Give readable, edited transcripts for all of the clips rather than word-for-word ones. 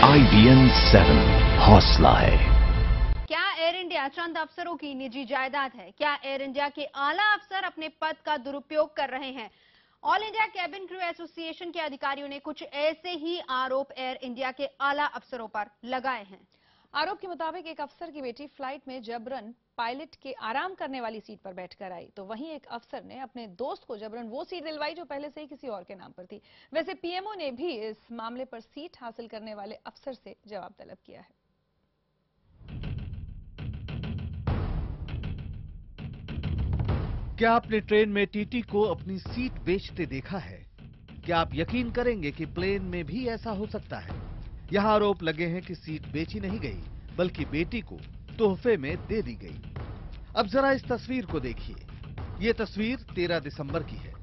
IBN 7 हौसला है। क्या एयर इंडिया चंद अफसरों की निजी जायदाद है? क्या एयर इंडिया के आला अफसर अपने पद का दुरुपयोग कर रहे हैं? All India cabin crew association के अधिकारियों ने कुछ ऐसे ही आरोप एयर इंडिया के आला अफसरों पर लगाए हैं। आरोप के मुताबिक एक अफसर की बेटी फ्लाइट में जबरन पायलट के आराम करने वाली सीट पर बैठकर आई, तो वहीं एक अफसर ने अपने दोस्त को जबरन वो सीट दिलवाई जो पहले से ही किसी और के नाम पर थी। वैसे पीएमओ ने भी इस मामले पर सीट हासिल करने वाले अफसर से जवाब तलब किया है। क्या आपने ट्रेन में टीटी को अपनी सीट बेचते देखा है? क्या आप यकीन करेंगे कि प्लेन में भी ऐसा हो सकता है? यहाँ आरोप लगे हैं कि सीट बेची नहीं गई, बल्कि बेटी को तोहफे में दे दी गई। अब जरा इस तस्वीर को देखिए। ये तस्वीर 13 दिसंबर की है।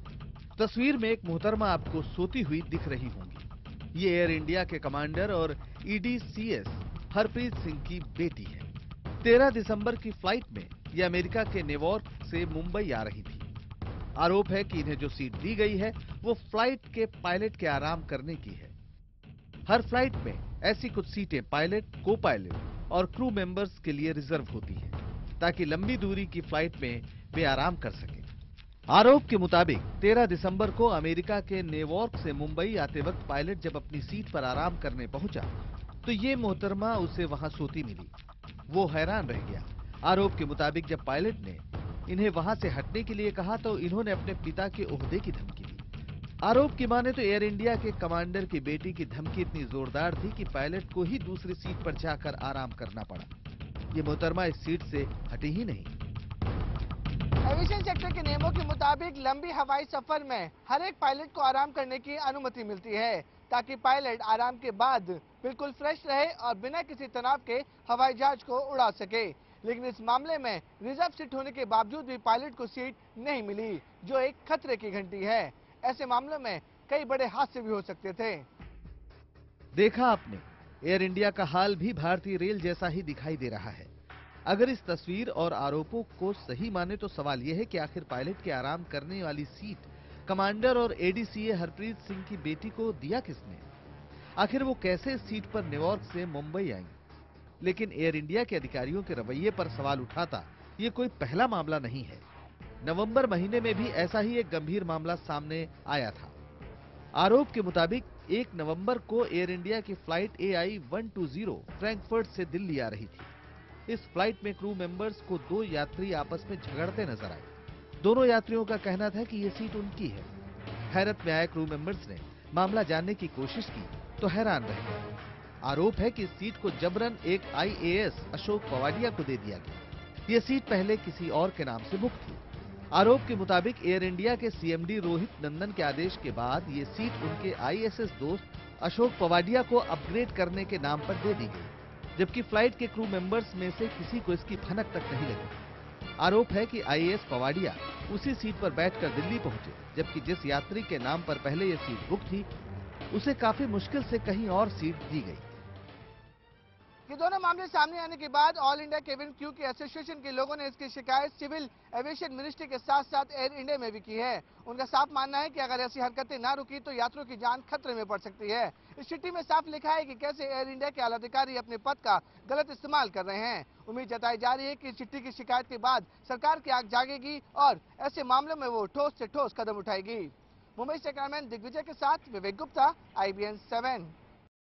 तस्वीर में एक मोहतरमा आपको सोती हुई दिख रही होंगी। ये एयर इंडिया के कमांडर और EDCS हरप्रीत सिंह की बेटी है। 13 दिसंबर की फ्लाइट में ये अमेरिका के न्यूयॉर्क से मुंबई आ रही थी। आरोप है कि इन्हें जो सीट दी गई है वो फ्लाइट के पायलट के आराम करने की है। हर फ्लाइट में ऐसी कुछ सीटें पायलट, को पायलट और क्रू मेंबर्स के लिए रिजर्व होती हैं, ताकि लंबी दूरी की फ्लाइट में वे आराम कर सकें। आरोप के मुताबिक 13 दिसंबर को अमेरिका के न्यूयॉर्क से मुंबई आते वक्त पायलट जब अपनी सीट पर आराम करने पहुंचा तो ये मोहतरमा उसे वहां सोती मिली। वो हैरान रह गया। आरोप के मुताबिक जब पायलट ने इन्हें वहां से हटने के लिए कहा तो इन्होंने अपने पिता के ओहदे की धमकी दी। आरोप की माने तो एयर इंडिया के कमांडर की बेटी की धमकी इतनी जोरदार थी कि पायलट को ही दूसरी सीट पर जाकर आराम करना पड़ा। ये मोहतरमा इस सीट से हटी ही नहीं। एविएशन सेक्टर के नियमों के मुताबिक लंबी हवाई सफर में हर एक पायलट को आराम करने की अनुमति मिलती है, ताकि पायलट आराम के बाद बिल्कुल फ्रेश रहे और बिना किसी तनाव के हवाई जहाज को उड़ा सके। लेकिन इस मामले में रिजर्व सीट होने के बावजूद भी पायलट को सीट नहीं मिली, जो एक खतरे की घंटी है। ऐसे मामलों में कई बड़े हादसे भी हो सकते थे। देखा आपने, एयर इंडिया का हाल भी भारतीय रेल जैसा ही दिखाई दे रहा है। अगर इस तस्वीर और आरोपों को सही माने तो सवाल यह है कि आखिर पायलट के आराम करने वाली सीट कमांडर और ADCA हरप्रीत सिंह की बेटी को दिया किसने? आखिर वो कैसे सीट पर न्यूयॉर्क से मुंबई आई? लेकिन एयर इंडिया के अधिकारियों के रवैये पर सवाल उठाता ये कोई पहला मामला नहीं है। नवंबर महीने में भी ऐसा ही एक गंभीर मामला सामने आया था। आरोप के मुताबिक 1 नवंबर को एयर इंडिया की फ्लाइट AI-120 फ्रैंकफर्ट से दिल्ली आ रही थी। इस फ्लाइट में क्रू मेंबर्स को 2 यात्री आपस में झगड़ते नजर आए। दोनों यात्रियों का कहना था कि ये सीट उनकी है। हैरत में आए क्रू मेंबर्स ने मामला जानने की कोशिश की तो हैरान रह गए। आरोप है कि इस सीट को जबरन एक IAS अशोक पवाडिया को दे दिया गया। ये सीट पहले किसी और के नाम से बुक थी। आरोप के मुताबिक एयर इंडिया के CMD रोहित नंदन के आदेश के बाद ये सीट उनके ISS दोस्त अशोक पवाडिया को अपग्रेड करने के नाम पर दे दी गई, जबकि फ्लाइट के क्रू मेंबर्स में से किसी को इसकी भनक तक नहीं लगी। आरोप है कि IAS पवाडिया उसी सीट पर बैठकर दिल्ली पहुंचे, जबकि जिस यात्री के नाम पर पहले ये सीट बुक थी उसे काफी मुश्किल से कहीं और सीट दी गई। ये दोनों मामले सामने आने के बाद ऑल इंडिया केबिन क्रू के एसोसिएशन के लोगों ने इसकी शिकायत सिविल एविएशन मिनिस्ट्री के साथ साथ एयर इंडिया में भी की है। उनका साफ मानना है कि अगर ऐसी हरकतें ना रुकी तो यात्रियों की जान खतरे में पड़ सकती है। इस चिट्ठी में साफ लिखा है कि कैसे एयर इंडिया के आला अधिकारी अपने पद का गलत इस्तेमाल कर रहे हैं। उम्मीद जताई जा रही है कि इस चिट्ठी की शिकायत के बाद सरकार की आंख जागेगी और ऐसे मामलों में वो ठोस से ठोस कदम उठाएगी। मुंबई से कैमरामैन दिग्विजय के साथ विवेक गुप्ता, IBN 7।